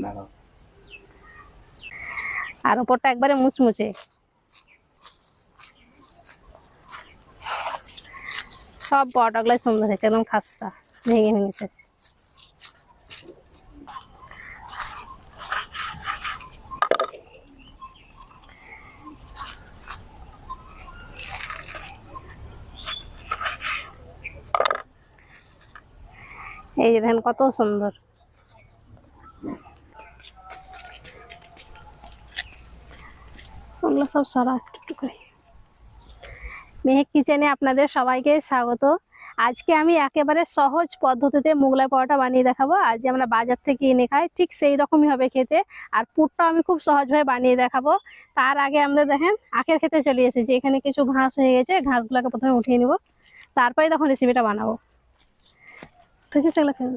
দাঁড়াও। আর উপরটা একবারে মুচমুচে, সব পরোটাগুলোই সুন্দর হয়েছে, একদম খাস্তা, ভেঙে ভেঙে এসেছে। এই যে দেখেন কত সুন্দর। ওগুলো সব সরা একটু একটু করে। মেহেক কিচেনে আপনাদের সবাইকে স্বাগত। আজকে আমি একেবারে সহজ পদ্ধতিতে মোগলাই পরোটা বানিয়ে দেখাবো। আজ আমরা বাজার থেকে কিনে খাই, ঠিক সেই রকমই হবে খেতে। আর পুরটাও আমি খুব সহজভাবে বানিয়ে দেখাবো। তার আগে আমরা দেখেন আখের খেতে চলে এসেছি। এখানে কিছু ঘাস হয়ে গেছে, ঘাসগুলোকে প্রথমে উঠিয়ে নিব, তারপরে তখন রেসিপিটা বানাবো। ঠিক আছে,